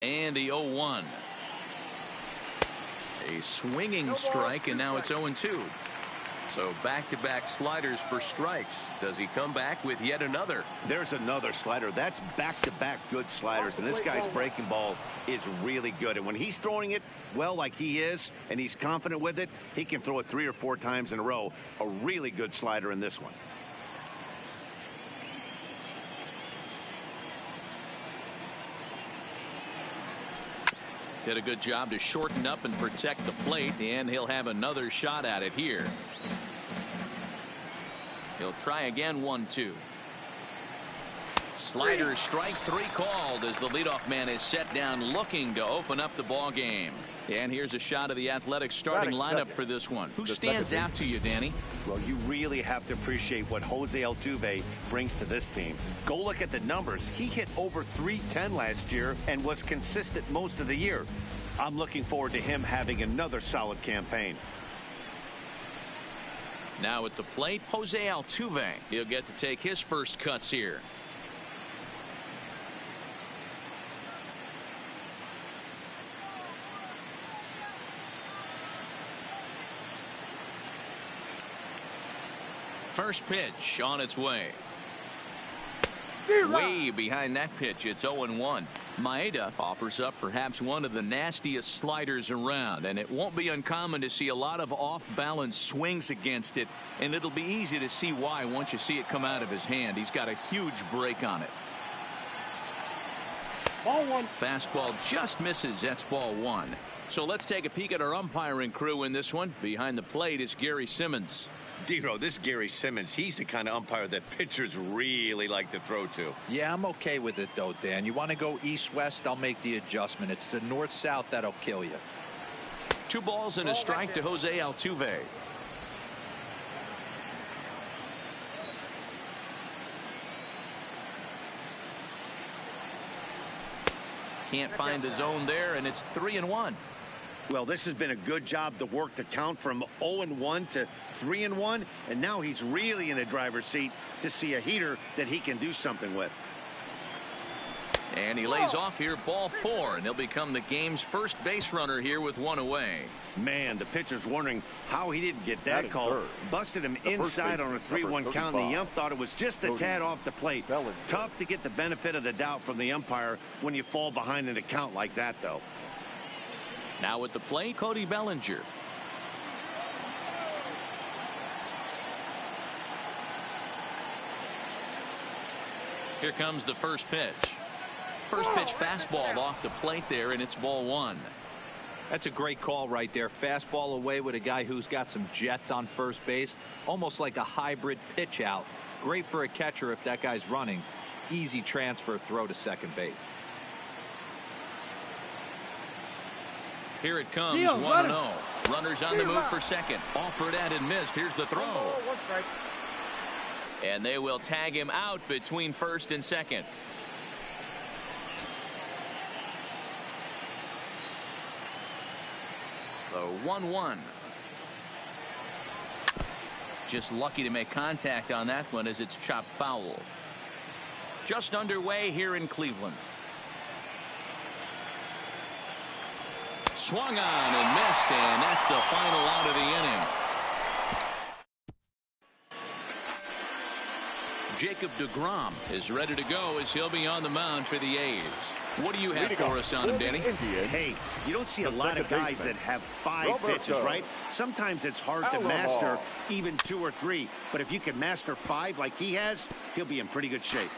And the 0-1. A swinging strike, and now it's 0-2. So back-to-back sliders for strikes. Does he come back with yet another? There's another slider. That's back-to-back good sliders, and this guy's breaking ball is really good. And when he's throwing it well like he is, and he's confident with it, he can throw it 3 or 4 times in a row. A really good slider in this one. Did a good job to shorten up and protect the plate, and he'll have another shot at it here. He'll try again. 1-2. Slider strike 3 called as the leadoff man is set down looking to open up the ball game. And here's a shot of the Athletics starting lineup for this one. Who stands out to you, Danny? Well, you really have to appreciate what Jose Altuve brings to this team. Go look at the numbers. He hit over .310 last year and was consistent most of the year. I'm looking forward to him having another solid campaign. Now at the plate, Jose Altuve. He'll get to take his first cuts here. First pitch on its way. Way behind that pitch. It's 0-1. Maeda offers up perhaps one of the nastiest sliders around, and it won't be uncommon to see a lot of off-balance swings against it, and it'll be easy to see why once you see it come out of his hand. He's got a huge break on it. Ball 1. Fastball just misses. That's ball 1. So let's take a peek at our umpiring crew in this one. Behind the plate is Gary Simmons. Dero, this Gary Simmons, he's the kind of umpire that pitchers really like to throw to. Yeah, I'm okay with it, though, Dan. You want to go east-west, I'll make the adjustment. It's the north-south that'll kill you. 2 balls and a strike to Jose Altuve. Can't find the zone there, and it's 3-1. Well, this has been a good job to work the count from 0-1 to 3-1, and now he's really in the driver's seat to see a heater that he can do something with. And he lays off here, ball 4, and he'll become the game's first base runner here with 1 away. Man, the pitcher's wondering how he didn't get that call. Busted him inside on a 3-1 count, and the ump thought it was just a tad off the plate. Tough to get the benefit of the doubt from the umpire when you fall behind in a count like that, though. Now at the plate, Cody Bellinger. Here comes the first pitch. First pitch fastball off the plate there, and it's ball 1. That's a great call right there. Fastball away with a guy who's got some jets on first base. Almost like a hybrid pitch out. Great for a catcher if that guy's running. Easy transfer throw to second base. Here it comes, 1-0. Runners on the move for second. Offered at and missed. Here's the throw. And they will tag him out between first and second. So 1-1. Just lucky to make contact on that one as it's chopped foul. Just underway here in Cleveland. Swung on and missed, and that's the final out of the inning. Jacob deGrom is ready to go as he'll be on the mound for the A's. What do you have for us on him, Danny? Hey, you don't see a lot of guys that have 5 pitches, right? Sometimes it's hard to master even 2 or 3, but if you can master 5 like he has, he'll be in pretty good shape.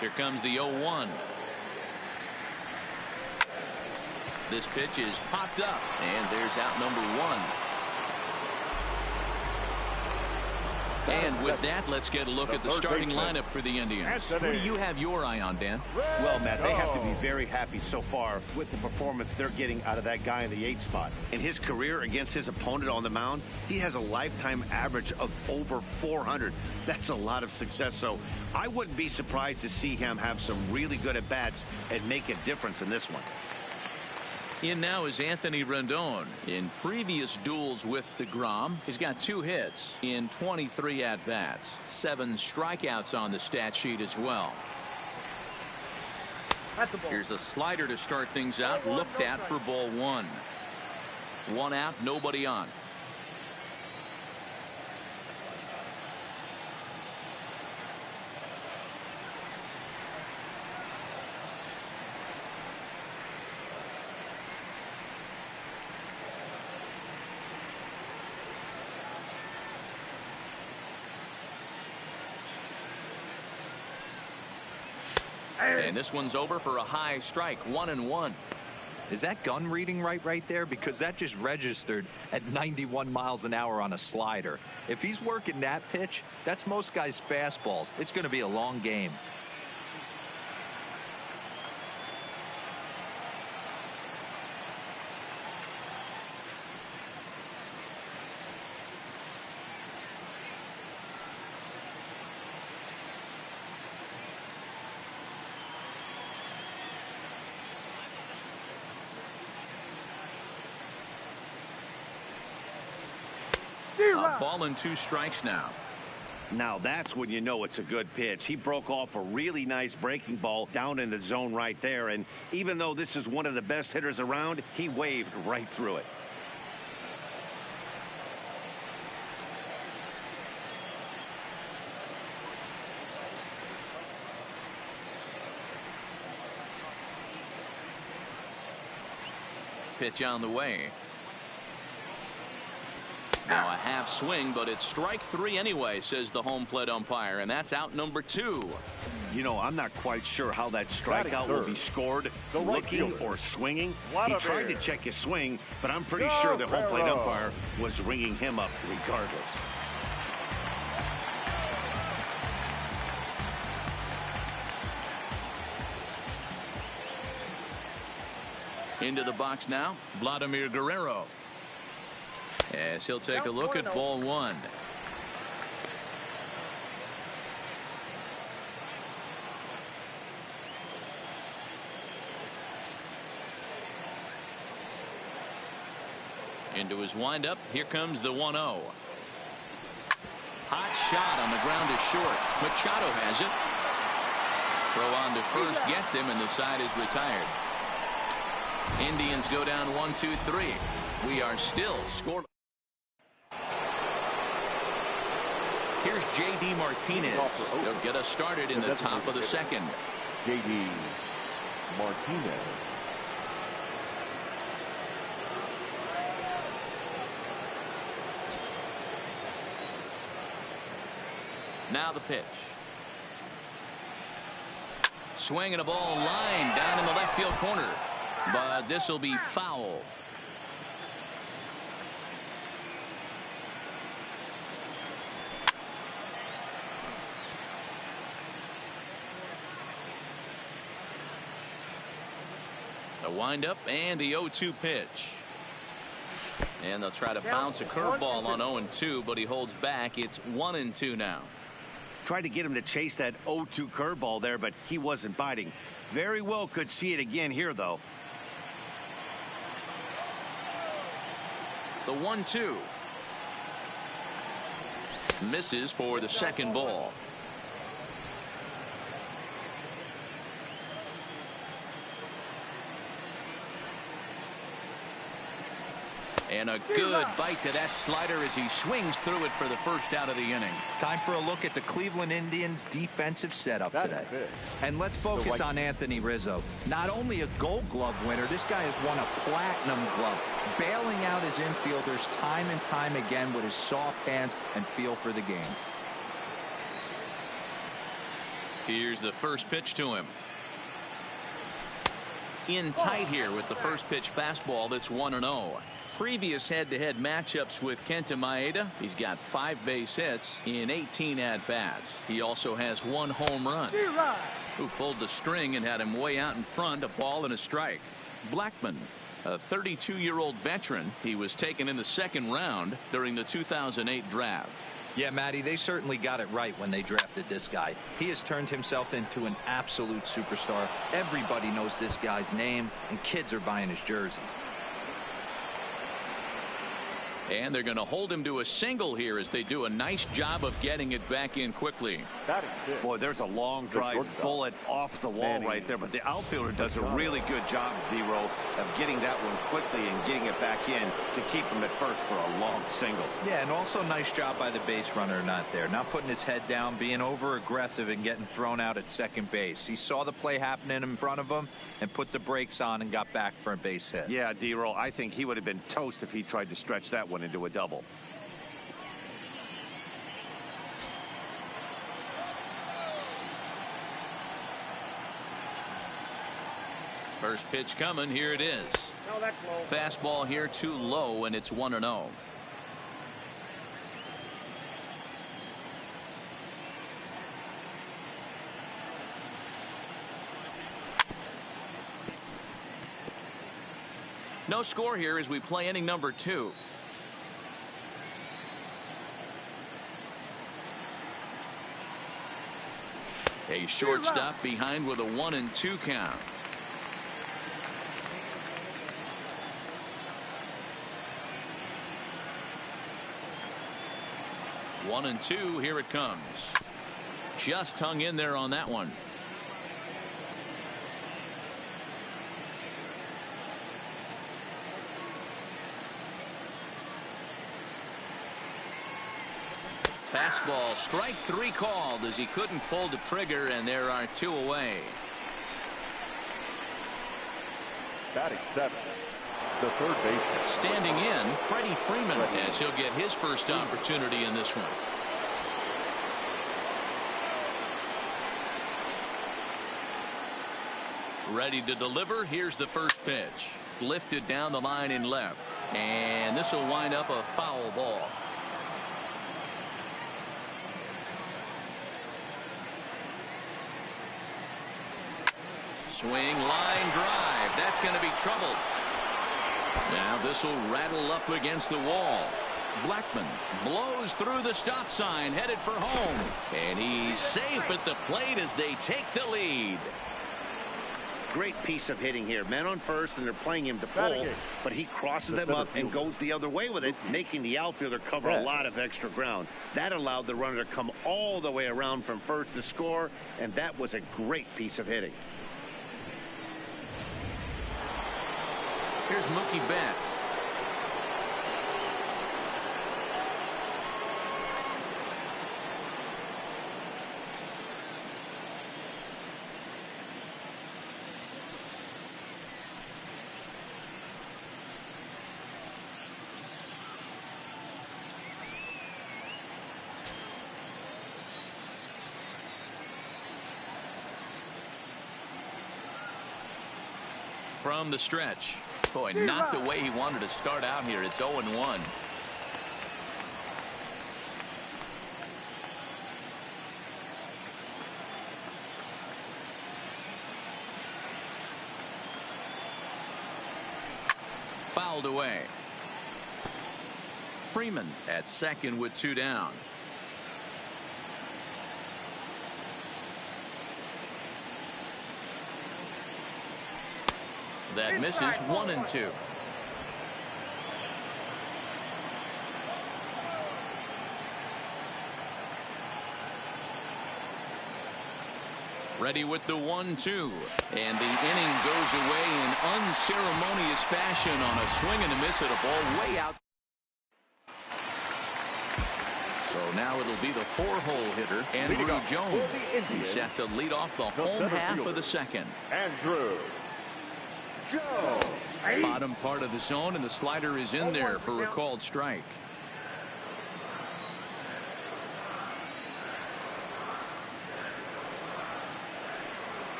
Here comes the 0-1. This pitch is popped up, and there's out number 1. And with that, let's get a look at the starting lineup for the Indians. Who do you have your eye on, Dan? Well, Matt, they have to be very happy so far with the performance they're getting out of that guy in the 8th spot. In his career against his opponent on the mound, he has a lifetime average of over 400. That's a lot of success, so I wouldn't be surprised to see him have some really good at-bats and make a difference in this one. In now is Anthony Rendon. In previous duels with DeGrom, he's got 2 hits in 23 at-bats. 7 strikeouts on the stat sheet as well. Here's a slider to start things out. Looked at for ball 1. 1 out, nobody on. And this one's over for a high strike. 1-1. Is that gun reading right there? Because that just registered at 91 miles an hour on a slider. If he's working that pitch, that's most guys' fastballs. It's going to be a long game. A ball and 2 strikes now. Now that's when you know it's a good pitch. He broke off a really nice breaking ball down in the zone right there. And even though this is one of the best hitters around, he waved right through it. Pitch on the way. Now a half swing, but it's strike 3 anyway, says the home plate umpire, and that's out number 2. You know, I'm not quite sure how that strikeout will be scored, looking or swinging. He tried to check his swing, but I'm pretty sure the home plate umpire was ringing him up regardless. Into the box now, Vladimir Guerrero. As he'll take a look at ball 1. Into his windup. Here comes the 1-0. Hot shot on the ground is short. Machado has it. Throw on to first gets him, and the side is retired. Indians go down 1-2-3. We are still scored. Here's J.D. Martinez. He'll get us started in the top of the second. J.D. Martinez. Now the pitch. Swinging a ball line down in the left field corner. But this will be foul. The windup and the 0-2 pitch. And they'll try to bounce a curveball on 0-2, but he holds back. It's 1-2 now. Tried to get him to chase that 0-2 curveball there, but he wasn't biting. Very well could see it again here, though. The 1-2. Misses for the second ball. And a good bite to that slider as he swings through it for the first out of the inning. Time for a look at the Cleveland Indians defensive setup today. And let's focus on Anthony Rizzo. Not only a Gold Glove winner, this guy has won a Platinum Glove, bailing out his infielders time and time again with his soft hands and feel for the game. Here's the first pitch to him. In tight here with the first pitch fastball. That's 1-0. Previous head-to-head matchups with Kenta Maeda, he's got 5 base hits in 18 at-bats. He also has 1 home run. Who pulled the string and had him way out in front, a ball and a strike. Blackman, a 32-year-old veteran. He was taken in the 2nd round during the 2008 draft. Yeah, Matty, they certainly got it right when they drafted this guy. He has turned himself into an absolute superstar. Everybody knows this guy's name, and kids are buying his jerseys. And they're going to hold him to a single here as they do a nice job of getting it back in quickly. Boy, there's a long drive bullet off the wall right there, but the outfielder does a really good job, D-Roll, of getting that one quickly and getting it back in to keep him at first for a long single. Yeah, and also nice job by the base runner not there, not putting his head down, being over aggressive and getting thrown out at second base. He saw the play happening in front of him and put the brakes on and got back for a base hit. Yeah, D-Roll, I think he would have been toast if he tried to stretch that one into a double. First pitch coming. Here it is. Fastball here too low, and it's 1-0. No score here as we play inning number 2. A shortstop behind with a 1-2 count. One and two. Here it comes. Just hung in there on that one. Fastball, strike 3 called as he couldn't pull the trigger, and there are 2 away. Batting 7, the third baseman. Standing in, Freddie Freeman, as he'll get his first opportunity in this one. Ready to deliver. Here's the first pitch. Lifted down the line in left. And this will wind up a foul ball. Swing, line drive. That's going to be trouble. Now this will rattle up against the wall. Blackman blows through the stop sign, headed for home. And he's safe at the plate as they take the lead. Great piece of hitting here. Men on first, and they're playing him to pull, but he crosses them up and goes the other way with it, making the outfielder cover a lot of extra ground. That allowed the runner to come all the way around from first to score, and that was a great piece of hitting. Here's Mookie Betts. From the stretch. Boy, not the way he wanted to start out here. It's 0-1. Fouled away. Freeman at second with 2 down. That misses. 1-2. Ready with the 1-2, and the inning goes away in unceremonious fashion on a swing and a miss at a ball way out. So now it'll be the 4-hole hitter, Andrew Jones. He's set to lead off the home half of the second. Andrew Jones. Bottom part of the zone, and the slider is in there for a called strike.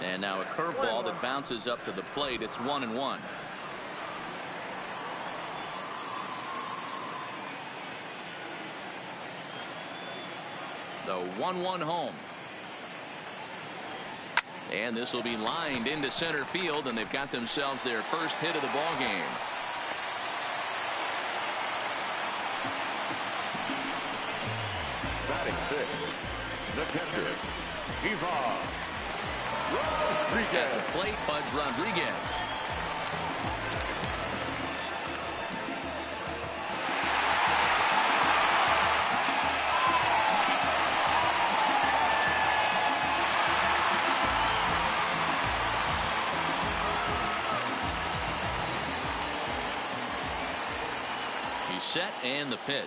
And now a curveball that bounces up to the plate. It's 1-1. The 1-1 home. And this will be lined into center field, and they've got themselves their first hit of the ball game. the catcher, Ivan At Rodriguez. the plate, Pudge Rodriguez. He's set and the pitch.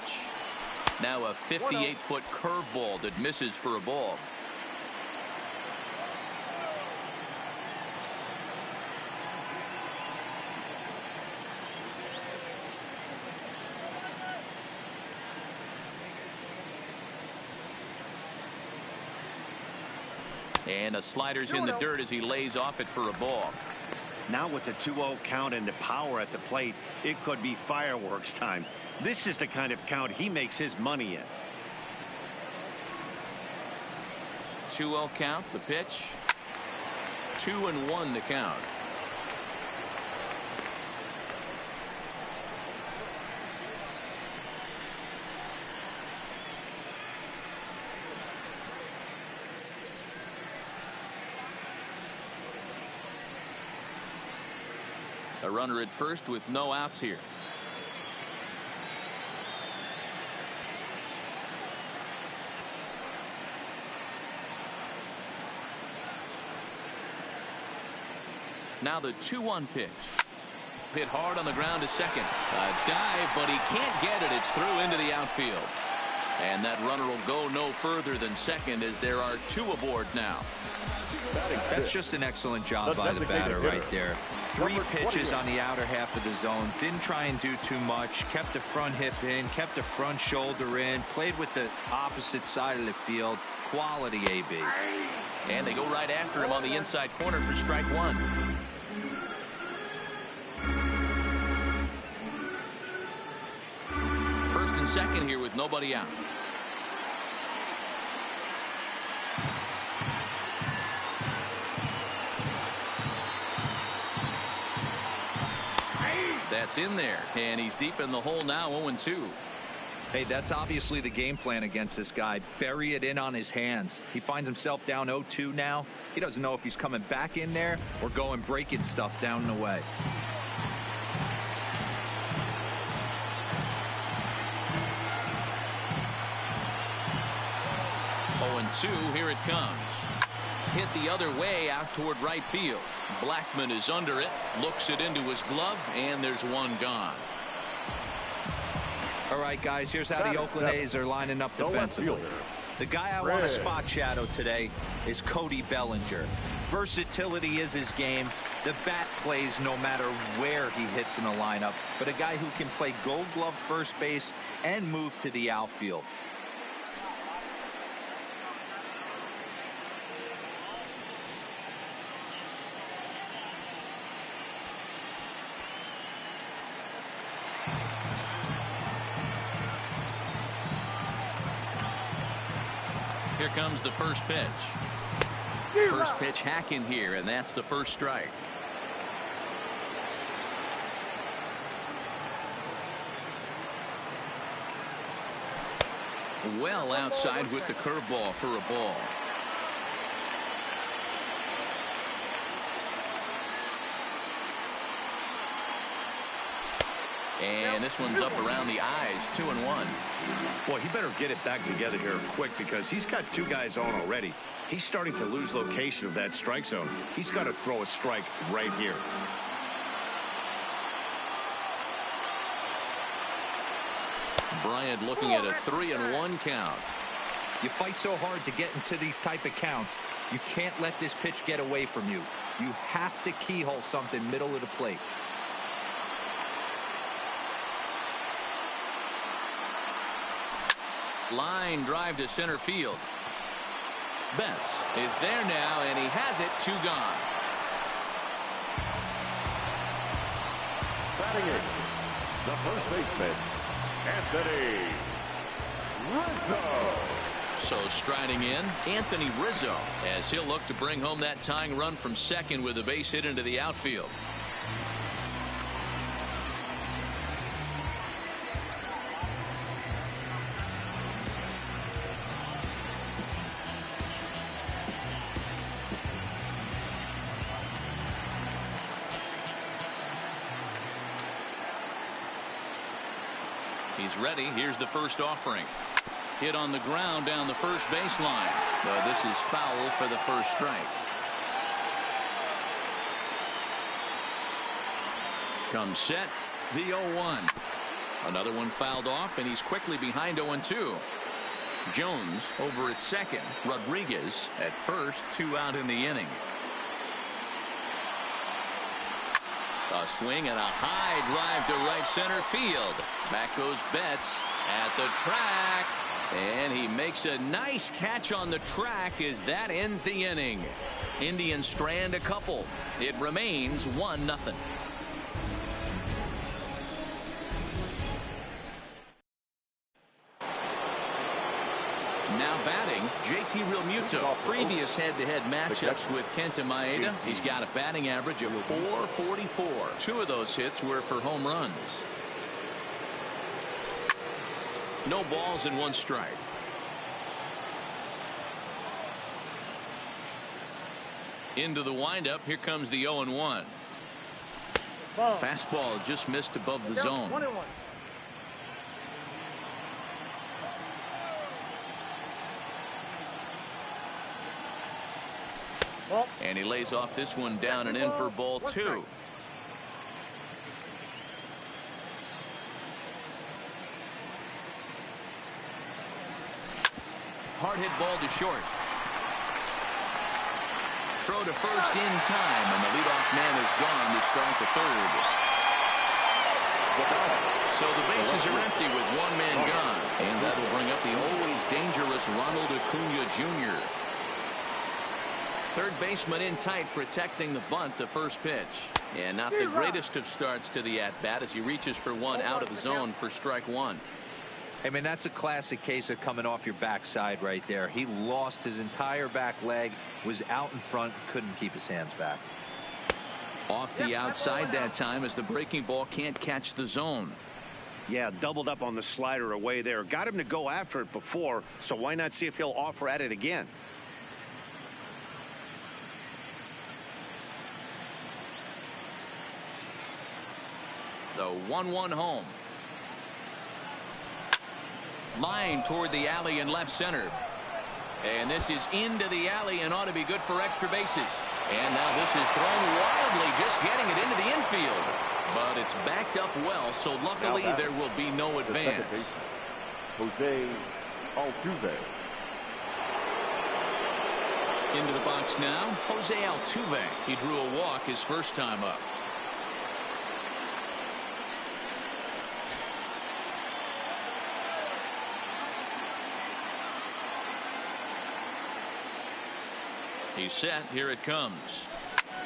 Now a 58-foot curveball that misses for a ball. And a slider's in the dirt as he lays off it for a ball. Now with the 2-0 count and the power at the plate, it could be fireworks time. This is the kind of count he makes his money in. 2-0 count, the pitch. 2-1 the count. A runner at first with no outs here. Now the 2-1 pitch. Hit hard on the ground to second. A dive, but he can't get it. It's through into the outfield. And that runner will go no further than second as there are two aboard now. That's just an excellent job by the batter right there. 3 pitches on the outer half of the zone. Didn't try and do too much. Kept the front hip in. Kept the front shoulder in. Played with the opposite side of the field. Quality AB. And they go right after him on the inside corner for strike one. First and second here with nobody out. That's in there, and he's deep in the hole now. 0-2. Hey, that's obviously the game plan against this guy. Bury it in on his hands. He finds himself down 0-2 now. He doesn't know if he's coming back in there or going breaking stuff down and away. Two, here it comes. Hit the other way out toward right field. Blackman is under it, looks it into his glove, and there's one gone. All right, guys, here's how the Oakland A's are lining up defensively. The guy I want to spot shadow today is Cody Bellinger. Versatility is his game. The bat plays no matter where he hits in the lineup, but a guy who can play Gold Glove first base and move to the outfield. Here comes the first pitch. First pitch hack in here, and that's the first strike. Well outside with the curveball for a ball. And this one's up around the eyes. 2-1. Boy, he better get it back together here quick because he's got 2 guys on already. He's starting to lose location of that strike zone. He's got to throw a strike right here. Bryant looking at a 3-1 count. You fight so hard to get into these type of counts. You can't let this pitch get away from you. You have to keyhole something middle of the plate. Line drive to center field. Betts is there now, and he has it. 2 gone. Batting in, the first baseman, Anthony Rizzo. So striding in, Anthony Rizzo, as he'll look to bring home that tying run from second with a base hit into the outfield. He's ready. Here's the first offering. Hit on the ground down the first baseline. This is foul for the first strike. Comes set. The 0-1. Another one fouled off, and he's quickly behind 0-2. Jones over at second. Rodriguez at first. 2 out in the inning. A swing and a high drive to right center field. Back goes Betts at the track. And he makes a nice catch on the track as that ends the inning. Indians strand a couple. It remains 1-0. Now batting, JT Realmuto. Previous head-to-head matchups with Kenta Maeda. He's got a batting average of .444. 2 of those hits were for home runs. No balls and 1 strike. Into the windup. Here comes the 0-1. Fastball just missed above the zone. 1-1. And he lays off this one down and in for ball 2. Hard hit ball to short. Throw to first in time, and the leadoff man is gone to start the third. So the bases are empty with 1 man gone, and that will bring up the always dangerous Ronald Acuna Jr. Third baseman in tight, protecting the bunt. The first pitch, and not the greatest of starts to the at-bat as he reaches for one out of the zone for strike 1. I mean, that's a classic case of coming off your backside right there. He lost his entire back leg, was out in front, couldn't keep his hands back. Off the outside that time as the breaking ball can't catch the zone. Yeah, doubled up on the slider away there. Got him to go after it before, so why not see if he'll offer at it again? The 1-1 home. Line toward the alley in left center. And this is into the alley and ought to be good for extra bases. And now this is thrown wildly, just getting it into the infield. But it's backed up well, so luckily there will be no advance. Jose Altuve. Into the box now, Jose Altuve. He drew a walk his first time up. He's set. Here it comes.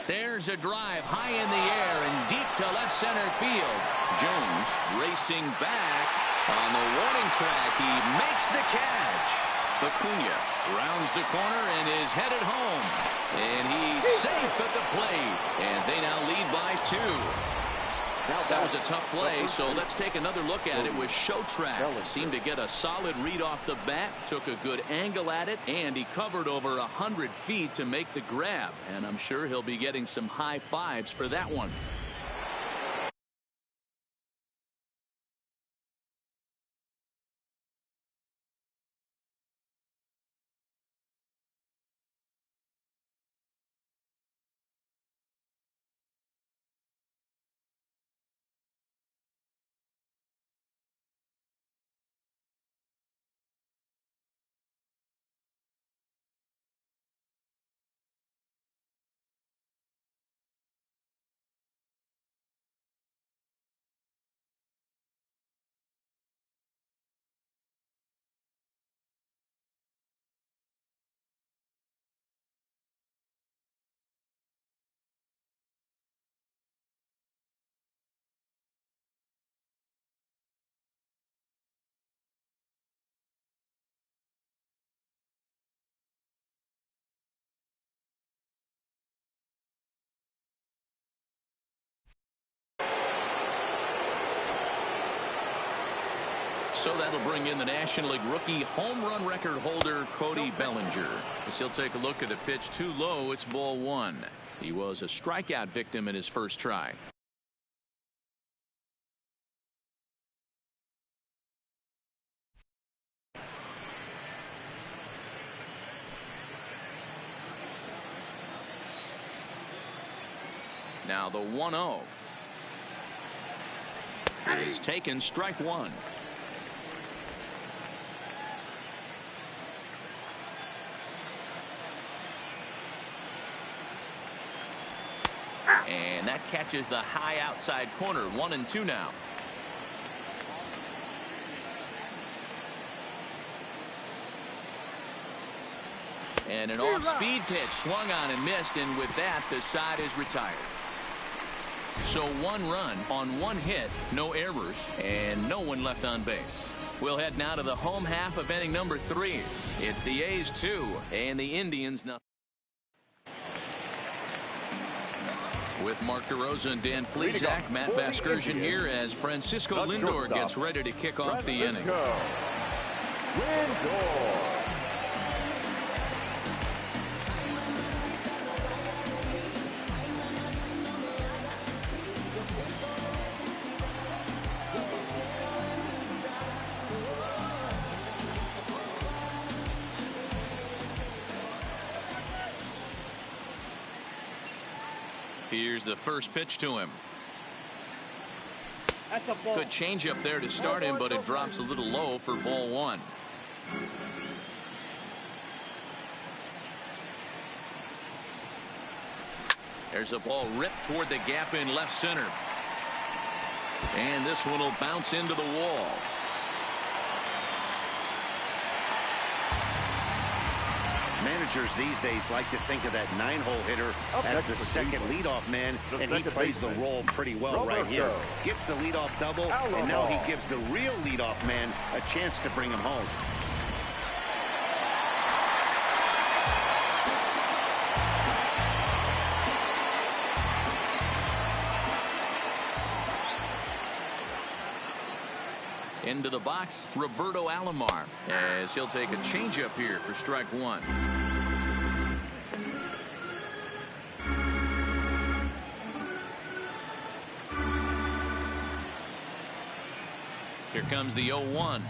There's a drive high in the air and deep to left center field. Jones racing back on the warning track. He makes the catch. Acuna rounds the corner and is headed home. And he's safe at the plate. And they now lead by 2. That was a tough play, so let's take another look at it with Shotrack. Seemed to get a solid read off the bat, took a good angle at it, and he covered over 100 feet to make the grab. And I'm sure he'll be getting some high fives for that one. So that'll bring in the National League rookie home run record holder Cody Bellinger. As he'll take a look at a pitch too low. It's ball 1. He was a strikeout victim in his first try. Now the 1-0 is taken, strike one. And that catches the high outside corner. 1-2 now. And an off-speed pitch swung on and missed, and with that, the side is retired. So 1 run on 1 hit, no errors, and no one left on base. We'll head now to the home half of inning number 3. It's the A's 2 and the Indians nothing. With Mark DeRosa and Dan Plesac, Matt Vasgersian here as Francisco Lindor gets ready to kick off the inning. Here's the first pitch to him. Good changeup there to start him, but it drops a little low for ball 1. There's a ball ripped toward the gap in left center. And this one will bounce into the wall. Managers these days like to think of that 9-hole hitter as the second leadoff man, and he plays the role pretty well right here. Gets the leadoff double, and now he gives the real leadoff man a chance to bring him home. Into the box, Roberto Alomar, as he'll take a changeup here for strike 1. Here comes the 0-1.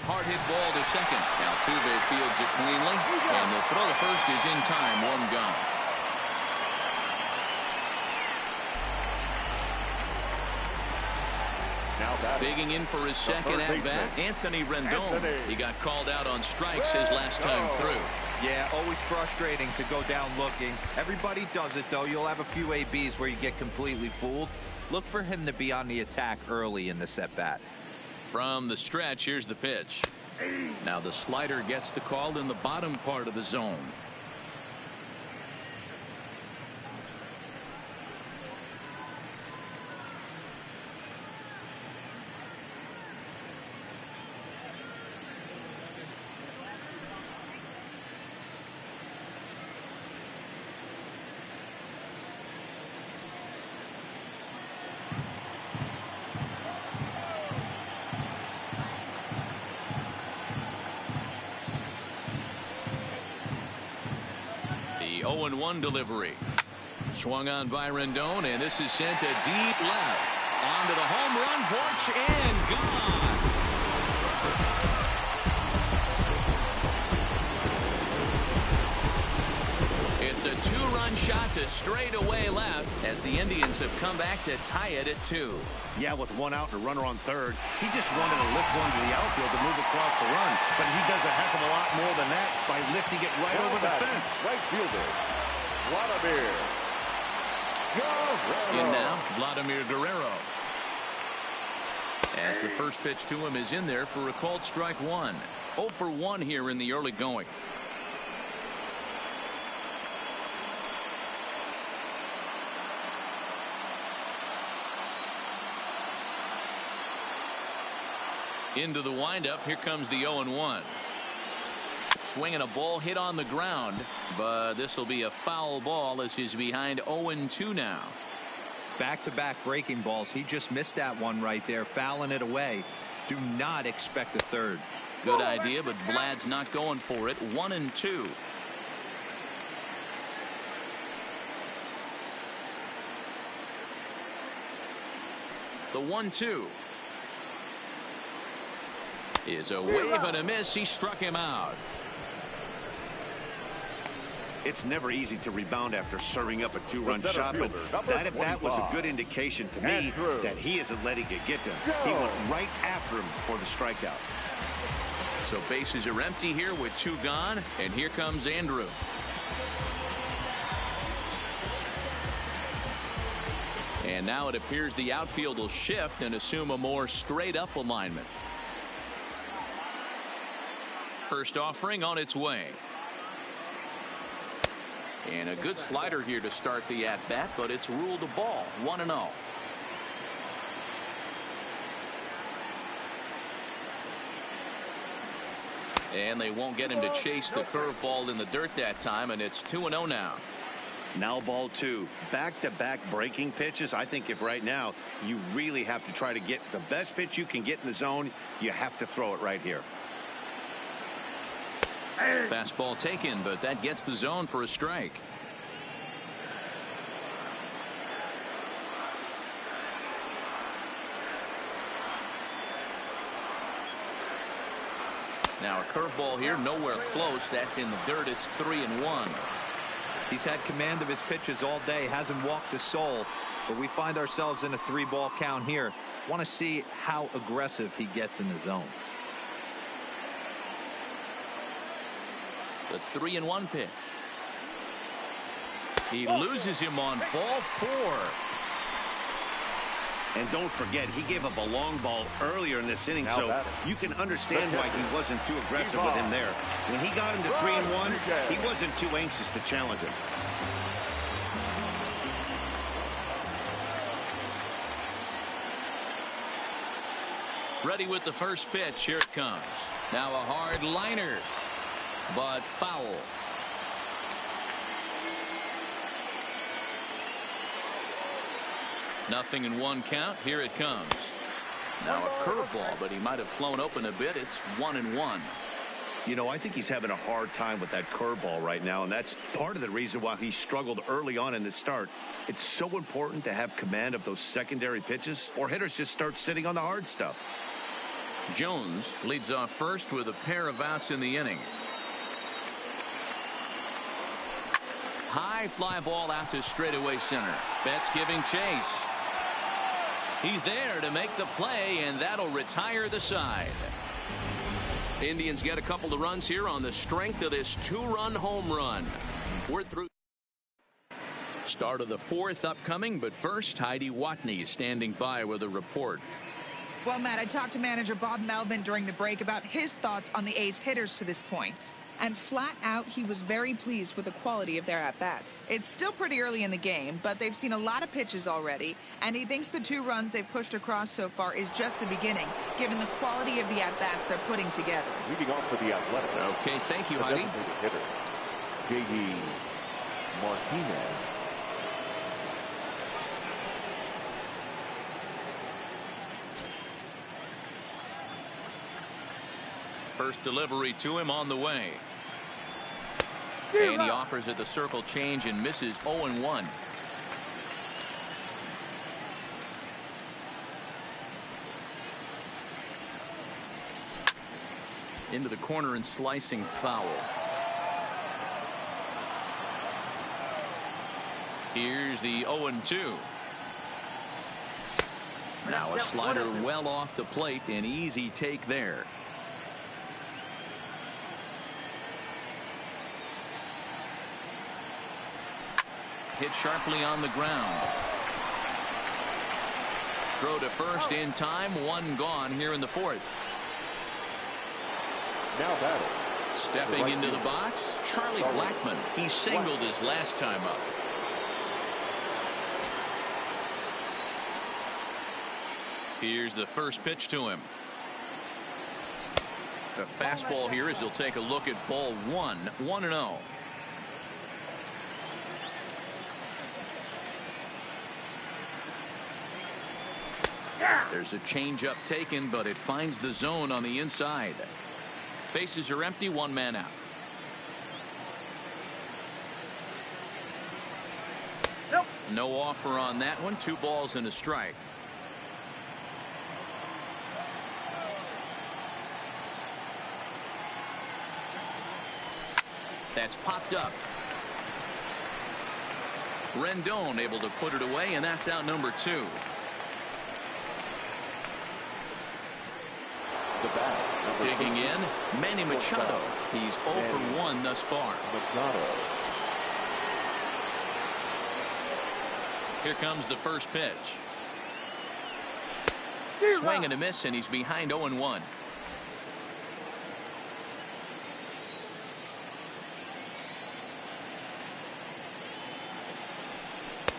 Hard hit ball to second. Altuve fields it cleanly, and the throw to first is in time. 1 gone. Digging in for his second at-bat, Anthony Rendon. He got called out on strikes his last time through. Yeah, always frustrating to go down looking. Everybody does it, though. You'll have a few ABs where you get completely fooled. Look for him to be on the attack early in this at-bat. From the stretch, here's the pitch. Now the slider gets the call in the bottom part of the zone. The 0-1 delivery. Swung on by Rendon, and this is sent to deep left. Onto the home run porch and gone. It's a 2-run shot to straightaway left as the Indians have come back to tie it at 2. Yeah, with 1 out and a runner on third, he just wanted to lift one to the outfield to move across the run, but he does a heck of a lot more than that by lifting it right over the fence. Right fielder, Vladimir Guerrero. In now, Vladimir Guerrero. As the first pitch to him is in there for a called strike 1. 0 for 1 here in the early going. Into the windup, here comes the 0-1. Swinging a ball hit on the ground, but this will be a foul ball as he's behind 0-2 now. Back-to-back breaking balls. He just missed that one right there, fouling it away. Do not expect a third. Good idea, but Vlad's not going for it. 1-2. The 1-2 is a wave and a miss. He struck him out. It's never easy to rebound after serving up a two-run shot, but that at bat was a good indication to me that he isn't letting it get to him. He went right after him for the strikeout. So bases are empty here with 2 gone, and here comes Andrew. And now it appears the outfield will shift and assume a more straight-up alignment. First offering on its way. And a good slider here to start the at-bat, but it's ruled a ball, 1-0. And they won't get him to chase the curveball in the dirt that time, and it's 2-0 now. Now ball 2. Back-to-back breaking pitches. I think if right now you really have to try to get the best pitch you can get in the zone, you have to throw it right here. Fastball taken, but that gets the zone for a strike. Now a curveball here, nowhere close. That's in the dirt. It's 3-1. He's had command of his pitches all day, hasn't walked a soul, but we find ourselves in a 3-ball count here. Want to see how aggressive he gets in the zone. The 3-1 pitch. He loses him on ball 4. And don't forget, he gave up a long ball earlier in this inning, so you can understand why he wasn't too aggressive with him there. When he got him to 3-1, he wasn't too anxious to challenge him. Ready with the first pitch. Here it comes. Now a hard liner, but foul. Nothing in 1 count. Here it comes. Now a curveball, but he might have flown open a bit. It's 1-1. You know, I think he's having a hard time with that curveball right now, and that's part of the reason why he struggled early on in the start. It's so important to have command of those secondary pitches, or hitters just start sitting on the hard stuff. Jones leads off first with a pair of outs in the inning. High fly ball out to straightaway center. Betts giving chase. He's there to make the play, and that'll retire the side. Indians get a couple of runs here on the strength of this 2-run home run. We're through. Start of the 4th upcoming, but first, Heidi Watney standing by with a report. Well, Matt, I talked to manager Bob Melvin during the break about his thoughts on the A's hitters to this point. And flat out, he was very pleased with the quality of their at-bats. It's still pretty early in the game, but they've seen a lot of pitches already, and he thinks the 2 runs they've pushed across so far is just the beginning, given the quality of the at-bats they're putting together. Leading off for the Athletics. Okay, thank you, Heidi. Hitter, J.D. Martinez. First delivery to him on the way. And he offers at the circle change and misses 0-1. Into the corner and slicing foul. Here's the 0-2. Now a slider well off the plate, an easy take there. Hit sharply on the ground. Throw to first in time. 1 gone here in the 4th. Now batting. Stepping into the box, Charlie Blackmon. He singled his last time up. Here's the first pitch to him. The fastball here as he'll take a look at ball 1. 1-0. There's a changeup taken, but it finds the zone on the inside. Bases are empty, 1 man out. Nope. No offer on that one. 2 balls and a strike. That's popped up. Rendon able to put it away, and that's out number 2. The bat, Digging in, Manny Machado. He's 0 for 1 thus far. Machado. Here comes the first pitch. Swing and a miss, and he's behind 0-1.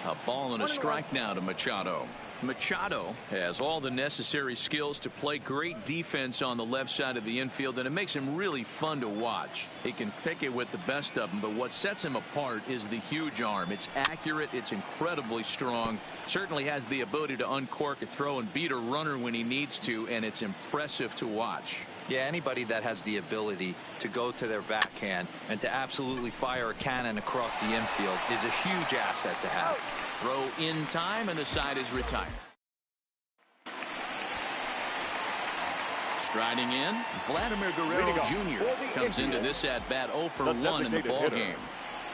A ball and a strike now to Machado. Machado has all the necessary skills to play great defense on the left side of the infield, and it makes him really fun to watch. He can pick it with the best of them, but what sets him apart is the huge arm. It's accurate, it's incredibly strong, certainly has the ability to uncork a throw and beat a runner when he needs to, and it's impressive to watch. Yeah, anybody that has the ability to go to their backhand and to absolutely fire a cannon across the infield is a huge asset to have. Throw in time, and the side is retired. Striding in, Vladimir Guerrero Jr. comes into this at-bat 0 for 1 in the ball game.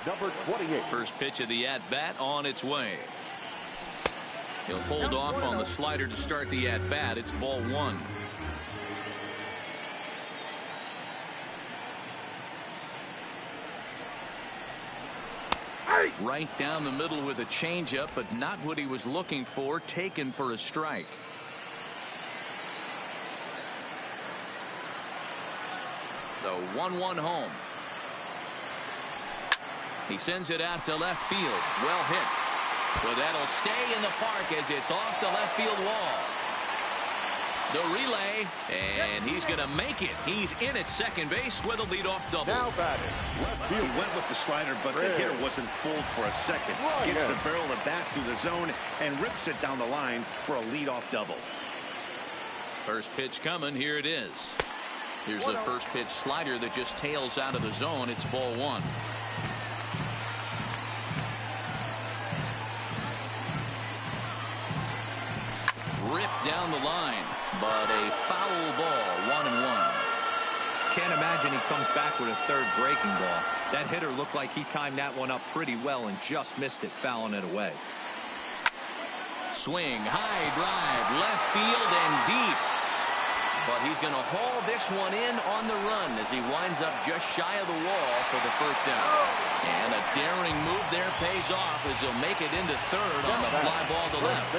Number 28. First pitch of the at-bat on its way. He'll hold off on the slider to start the at-bat. It's ball 1. Right down the middle with a changeup, but not what he was looking for. Taken for a strike. The 1-1 home. He sends it out to left field. Well hit. But that'll stay in the park as it's off the left field wall. The relay, and he's going to make it. He's in at second base with a leadoff double. Now batting. He went with the slider, but the hitter wasn't fooled for a second. Gets the barrel of the bat through the zone and rips it down the line for a leadoff double. First pitch coming. Here it is. Here's the first pitch slider that just tails out of the zone. It's ball 1. Ripped down the line, but a foul ball. 1-1. Can't imagine he comes back with a third breaking ball. That hitter looked like he timed that one up pretty well and just missed it, fouling it away. Swing, high drive, left field and deep. But he's going to haul this one in on the run as he winds up just shy of the wall for the first down. And a daring move there pays off as he'll make it into third on the fly ball to left.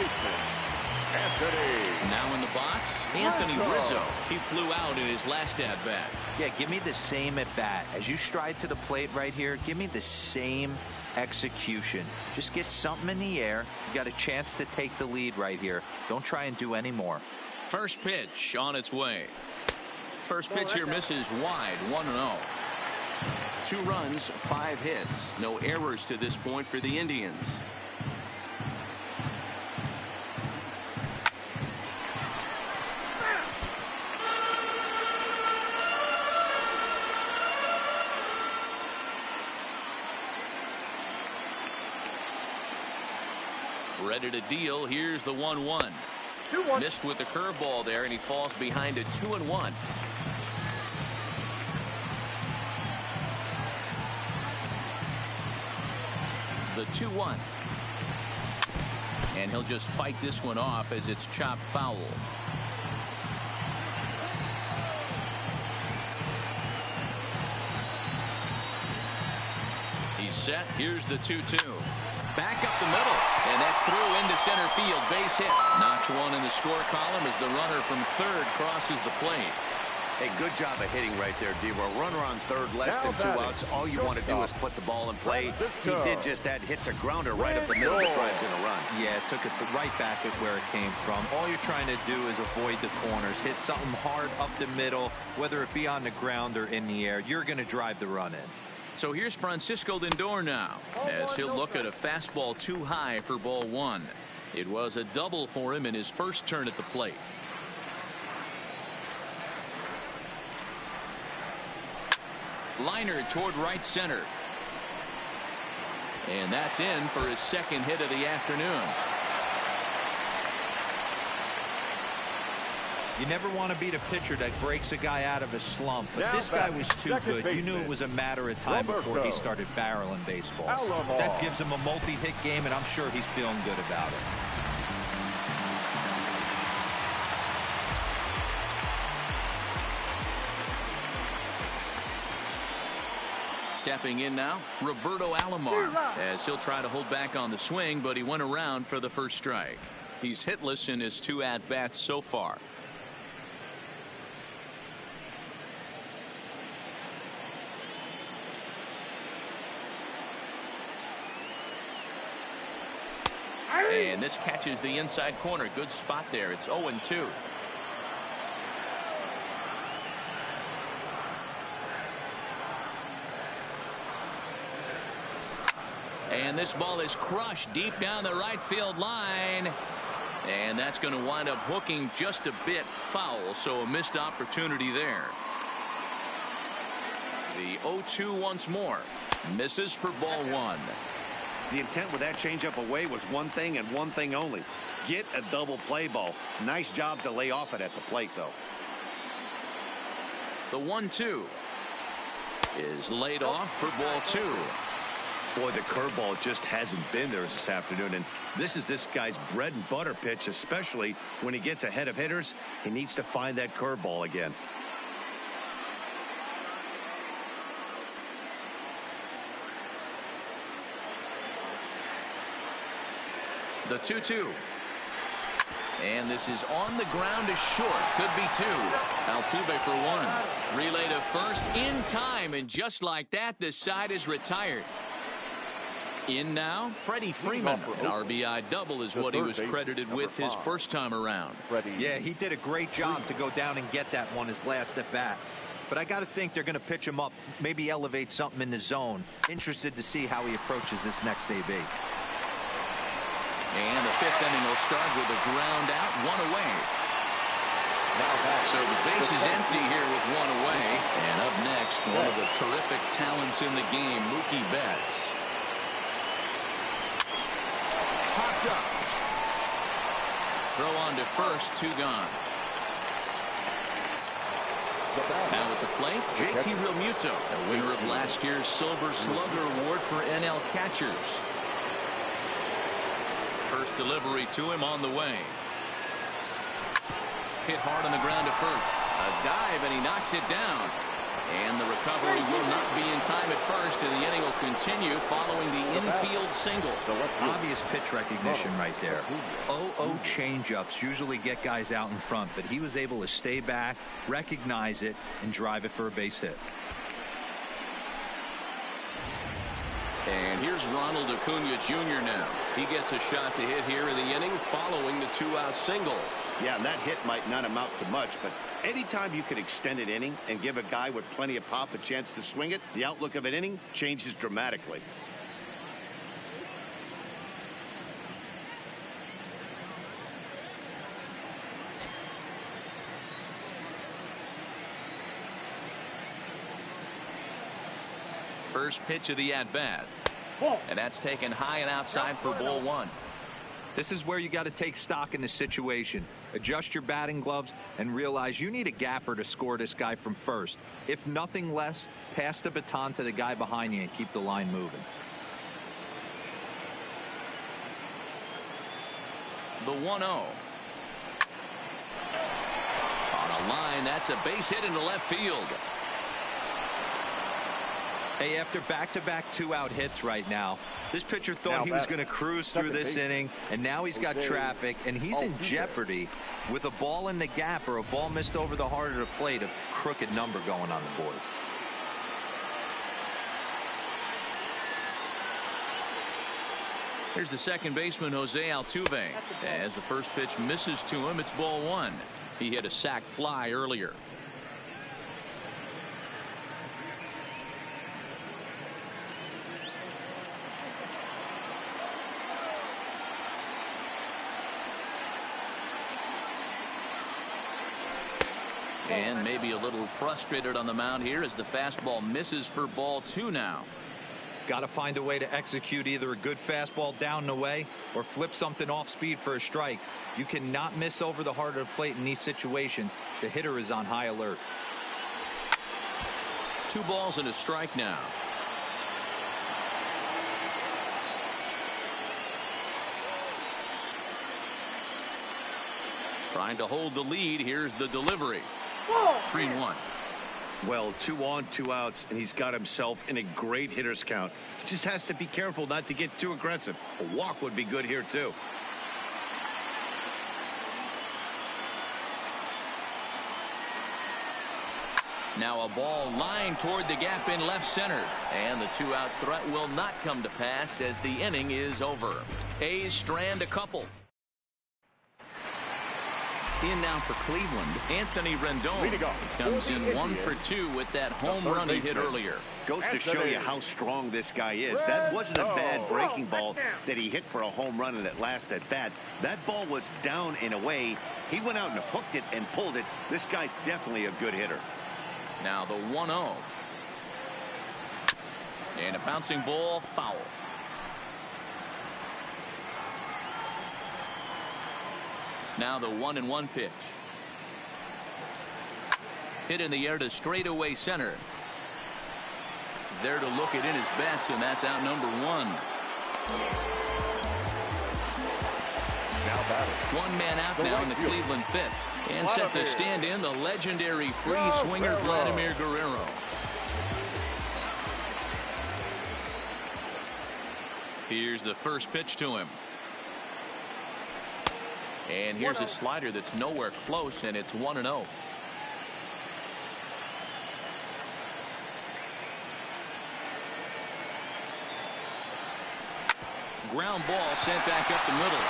Anthony. Now in the box, Anthony Rizzo. He flew out in his last at-bat. Yeah, give me the same at bat. As you stride to the plate right here, give me the same execution. Just get something in the air. You got a chance to take the lead right here. Don't try and do any more. First pitch on its way. First pitch here misses wide. 1-0. 2 runs, 5 hits. No errors to this point for the Indians. Ready to deal. Here's the 1-1. Missed with the curveball there, and he falls behind a 2-1. The 2-1. And he'll just fight this one off as it's chopped foul. He's set. Here's the 2-2. Back up the middle, and that's through into center field. Base hit. Notch one in the score column as the runner from third crosses the plate. Hey, good job of hitting right there, D. A runner on third, less than 2 outs. All you want to do is put the ball in play. He did just that. Hits a grounder right up the middle that drives in a run. Yeah, took it right back at where it came from. All you're trying to do is avoid the corners. Hit something hard up the middle, whether it be on the ground or in the air. You're going to drive the run in. So here's Francisco Lindor now, as he'll look at a fastball too high for ball 1. It was a double for him in his first turn at the plate. Liner toward right center. And that's in for his second hit of the afternoon. You never want to beat a pitcher that breaks a guy out of a slump, but this guy was too good. You knew it was a matter of time before he started barreling baseballs. That gives him a multi-hit game, and I'm sure he's feeling good about it. Stepping in now, Roberto Alomar, as he'll try to hold back on the swing, but he went around for the first strike. He's hitless in his 2 at-bats so far. And this catches the inside corner. Good spot there. It's 0-2. And this ball is crushed deep down the right field line. And that's going to wind up hooking just a bit foul, so a missed opportunity there. The 0-2 once more. Misses for ball 1. The intent with that changeup away was one thing and one thing only. Get a double play ball. Nice job to lay off it at the plate, though. The 1-2 is laid off for ball 2. Boy, the curveball just hasn't been there this afternoon, and this is this guy's bread and butter pitch, especially when he gets ahead of hitters. He needs to find that curveball again. The 2-2. And this is on the ground is short. Could be 2. Altuve for 1. Relay to first in time, and just like that, the side is retired. In now, Freddie Freeman. An RBI double is what he was credited with his first time around. Yeah, he did a great job to go down and get that one his last at bat. But I got to think they're going to pitch him up, maybe elevate something in the zone. Interested to see how he approaches this next AB. And the 5th inning will start with a ground out, 1 away. So the base is empty here with 1 away. And up next, one of the terrific talents in the game, Mookie Betts. Popped up. Throw on to first, 2 gone. Now at the plate, JT Realmuto, the winner of last year's Silver Slugger Award for NL catchers. First delivery to him on the way. Hit hard on the ground to first. A dive, and he knocks it down. And the recovery will not be in time at first, and the inning will continue following the infield single. Obvious pitch recognition right there. 0-0 changeups usually get guys out in front, but he was able to stay back, recognize it, and drive it for a base hit. And here's Ronald Acuna Jr. now. He gets a shot to hit here in the inning following the 2-out single. Yeah, and that hit might not amount to much, but anytime you can extend an inning and give a guy with plenty of pop a chance to swing it, the outlook of an inning changes dramatically. First pitch of the at-bat. And that's taken high and outside for ball 1. This is where you got to take stock in the situation. Adjust your batting gloves and realize you need a gapper to score this guy from first. If nothing less, pass the baton to the guy behind you and keep the line moving. The 1-0. On a line, that's a base hit into left field. Hey, after back-to-back 2-out hits right now, this pitcher thought he was going to cruise through this inning, and now he's got traffic, and he's in jeopardy with a ball in the gap or a ball missed over the heart of the plate, a crooked number going on the board. Here's the second baseman, Jose Altuve. As the first pitch misses to him, it's ball 1. He hit a sac fly earlier. And maybe a little frustrated on the mound here as the fastball misses for ball 2 now. Got to find a way to execute either a good fastball down and away or flip something off speed for a strike. You cannot miss over the heart of the plate in these situations. The hitter is on high alert. 2 balls and a strike now. Trying to hold the lead. Here's the delivery. 3-1. Well, 2 on, 2 outs, and he's got himself in a great hitter's count. He just has to be careful not to get too aggressive. A walk would be good here, too. Now a ball lined toward the gap in left center. And the 2-out threat will not come to pass as the inning is over. A's strand a couple. In now for Cleveland, Anthony Rendon comes in 1 for 2 with that home run he hit earlier. Goes to show you how strong this guy is. That wasn't a bad breaking ball that he hit for a home run in that last at bat. That ball was down and away. He went out and hooked it and pulled it. This guy's definitely a good hitter. Now the 1-0. And a bouncing ball, foul. Now the 1-1 pitch. Hit in the air to straightaway center. There to look it in his bets, and that's out number 1. Now batting. 1 man out now in the Cleveland 5th. And set to stand in the legendary free swinger Vladimir Guerrero. Here's the first pitch to him. And here's a slider that's nowhere close, and it's 1-0. Ground ball sent back up the middle.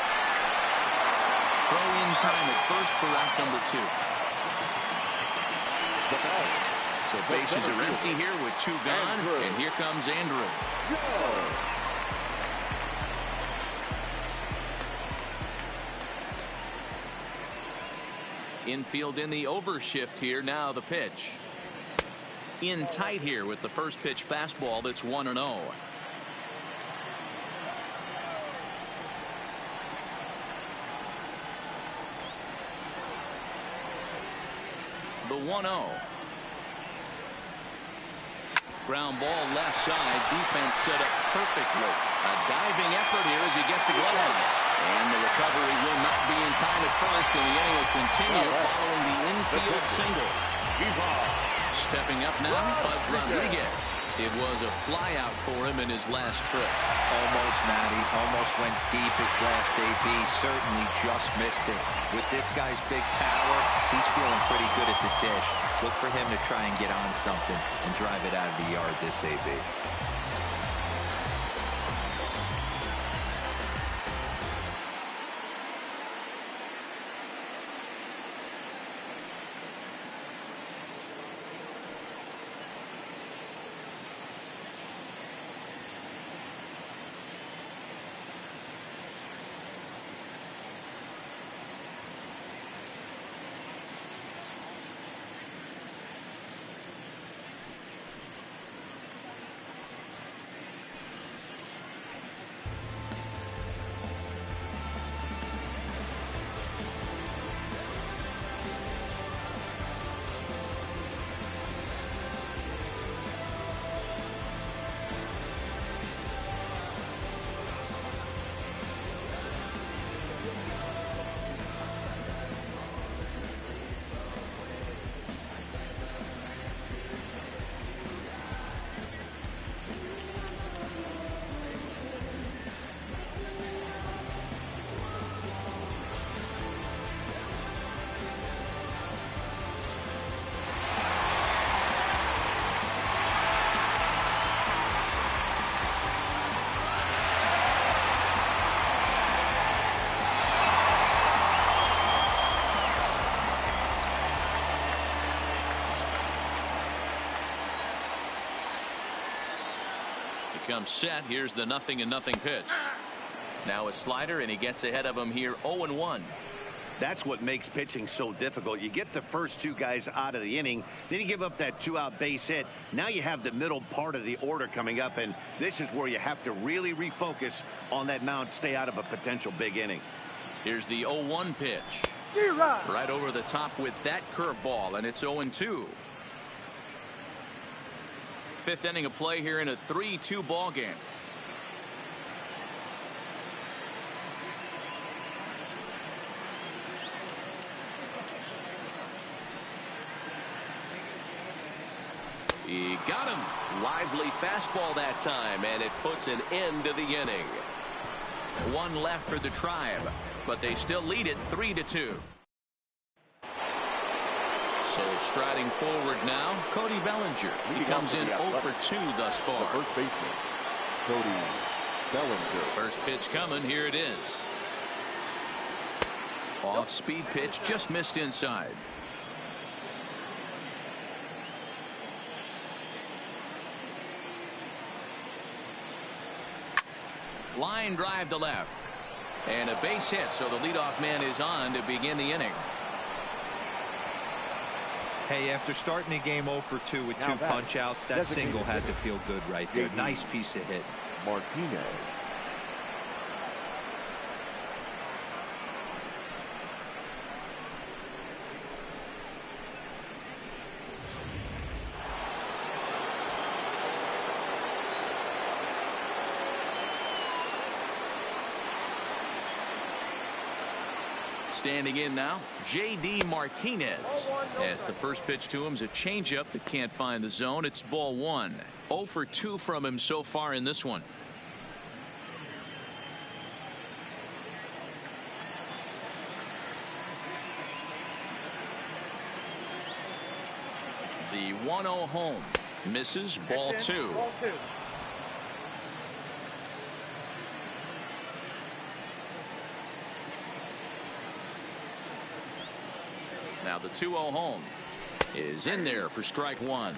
Throw in time at first for out number 2. So bases are empty here with 2 gone, and here comes Andrew. Infield in the overshift here. Now the pitch. In tight here with the first pitch fastball that's 1-0. The 1-0. Ground ball left side. Defense set up perfectly. A diving effort here as he gets the glove on. And the recovery will not be in time at first, and the inning will continue following the infield single. Stepping up now, Buzz Rodriguez. It was a flyout for him in his last trip. Almost, Matty. Almost went deep his last AB. Certainly just missed it. With this guy's big power, he's feeling pretty good at the dish. Look for him to try and get on something and drive it out of the yard this AB. Comes set. Here's the 0-0 pitch. Now a slider, and he gets ahead of him here. 0-1. That's what makes pitching so difficult. You get the first two guys out of the inning, then you give up that 2-out base hit. Now you have the middle part of the order coming up, and this is where you have to really refocus on that mound, stay out of a potential big inning. Here's the 0-1 pitch. Right over the top with that curveball, and it's 0-2. Fifth inning of play here in a 3-2 ball game. He got him. Lively fastball that time, and it puts an end to the inning. One left for the Tribe, but they still lead it 3-2. So striding forward now, Cody Bellinger. He comes in 0 for 2 thus far. The first baseman, Cody Bellinger. First pitch coming. Here it is. Off speed pitch, just missed inside. Line drive to left. And a base hit, so the leadoff man is on to begin the inning. Hey, after starting the game 0 for 2 with 2 punch outs, that single had to feel good right there. Nice piece of hit. Martinez. Standing in now, J.D. Martinez. As the first pitch to him is a changeup that can't find the zone. It's ball 1. 0 for 2 from him so far in this one. The 1-0 home. Misses. Ball 2. Now the 2-0 home is in there for strike 1.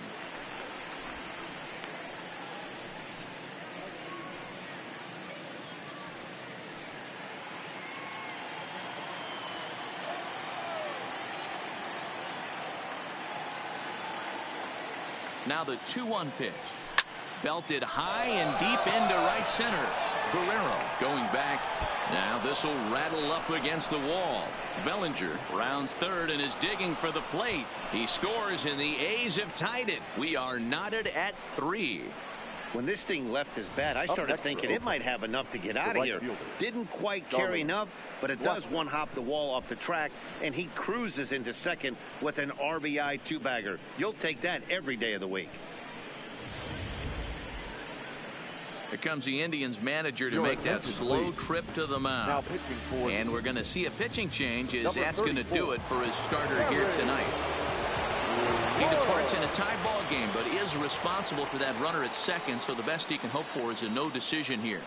Now the 2-1 pitch. Belted high and deep into right center. Guerrero going back. Now this will rattle up against the wall. Bellinger rounds third and is digging for the plate. He scores and the A's have tied it. We are knotted at 3. When this thing left his bat, I started thinking it might have enough to get out of here. Didn't quite carry enough, but it does one hop the wall off the track, and he cruises into second with an RBI 2-bagger. You'll take that every day of the week. Here comes the Indians manager to make that slow trip to the mound. And we're going to see a pitching change as that's going to do it for his starter here tonight. He departs in a tie ball game, but is responsible for that runner at second, so the best he can hope for is a no decision here.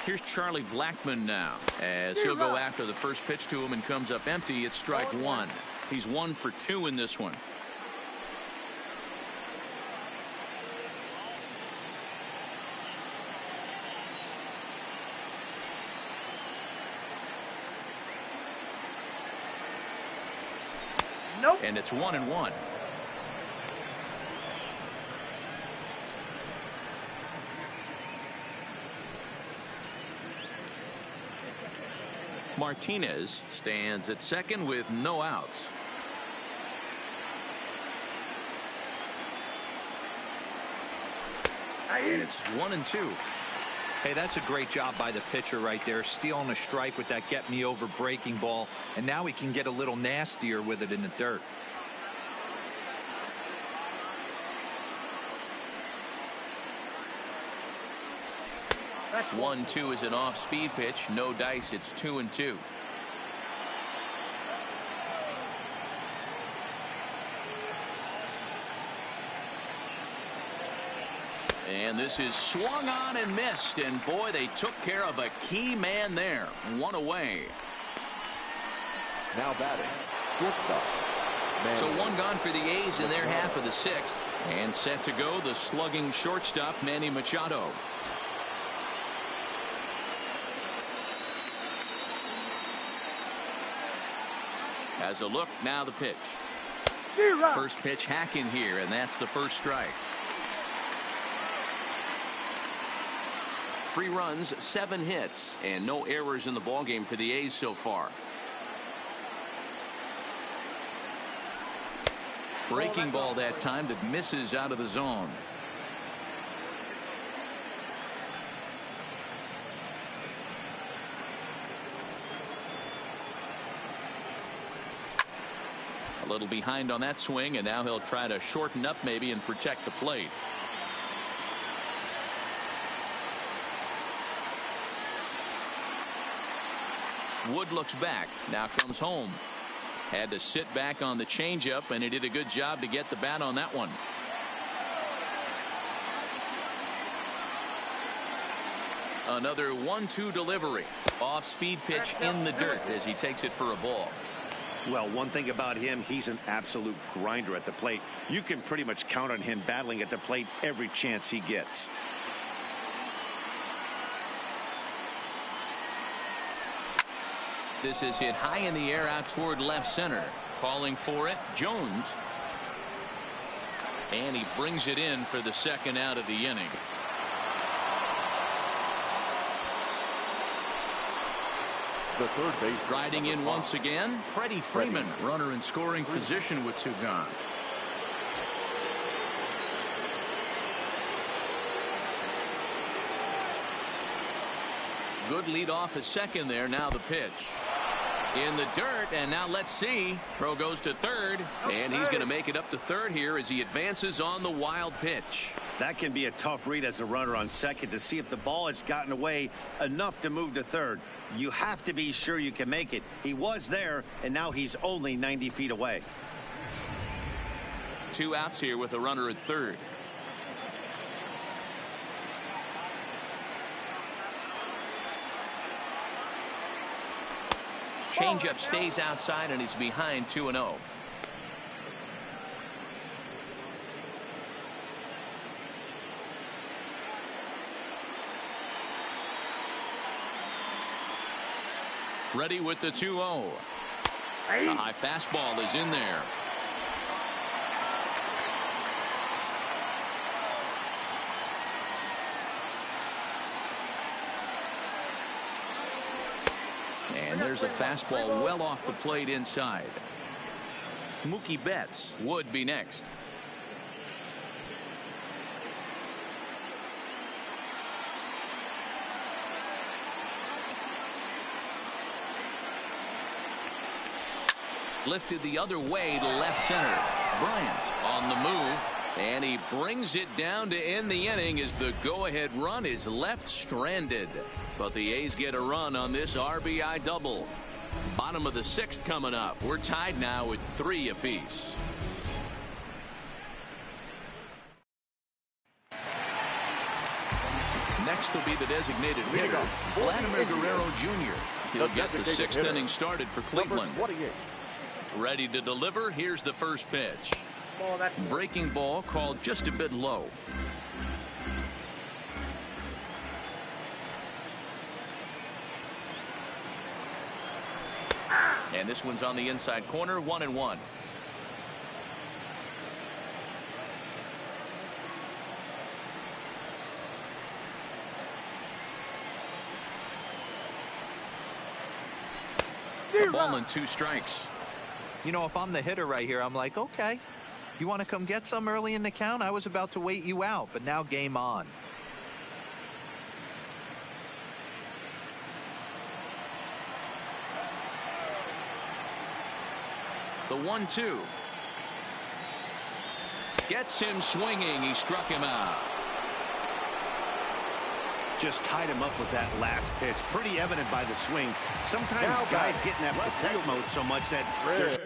Here's Charlie Blackmon now, as he'll go after the first pitch to him and comes up empty. It's strike 1. He's 1 for 2 in this one. And it's 1-1. Martinez stands at second with no outs. And it's 1-2. Hey, that's a great job by the pitcher right there, stealing a strike with that get me over breaking ball, and now he can get a little nastier with it in the dirt. That's 1-2 is an off-speed pitch. No dice. It's 2-2. And this is swung on and missed, and boy, they took care of a key man there. One away. Now batting, shortstop. So one gone for the A's in their half of the 6th, and set to go the slugging shortstop Manny Machado. Has a look, now the pitch. First pitch hacking here, and that's the first strike. 3 runs, 7 hits, and no errors in the ballgame for the A's so far. Breaking ball that time that misses out of the zone. A little behind on that swing, and now he'll try to shorten up maybe and protect the plate. Wood looks back, now comes home. Had to sit back on the changeup, and he did a good job to get the bat on that one. Another 1-2 delivery. Off speed pitch in the dirt as he takes it for a ball. Well, one thing about him, he's an absolute grinder at the plate. You can pretty much count on him battling at the plate every chance he gets. This is hit high in the air out toward left center. Calling for it, Jones. And he brings it in for the second out of the inning. The third base Riding in once again, Freddie Freeman, runner in scoring position with 2 gone. Good lead off a second there. Now the pitch in the dirt, and now let's see. Throw goes to third, and he's going to make it up to third here as he advances on the wild pitch. That can be a tough read as a runner on second to see if the ball has gotten away enough to move to third. You have to be sure you can make it. He was there, and now he's only 90 feet away. 2 outs here with a runner at third. Changeup stays outside, and he's behind 2-0. Ready with the 2-0. A high fastball is in there. And there's a fastball well off the plate inside. Mookie Betts would be next. Lifted the other way to left center. Bryant on the move, and he brings it down to end the inning as the go-ahead run is left stranded. But the A's get a run on this RBI double. Bottom of the 6th coming up. We're tied now with 3 apiece. Next will be the designated hitter, Vladimir Guerrero Jr. He'll get the 6th inning started for Cleveland. Ready to deliver. Here's the first pitch. Breaking ball called just a bit low. And this one's on the inside corner, 1-1. A ball and 2 strikes. You know, if I'm the hitter right here, I'm like, okay, you want to come get some early in the count? I was about to wait you out, but now game on. The 1-2. Gets him swinging. He struck him out. Just tied him up with that last pitch. Pretty evident by the swing. Sometimes guys get in that protect mode so much that there's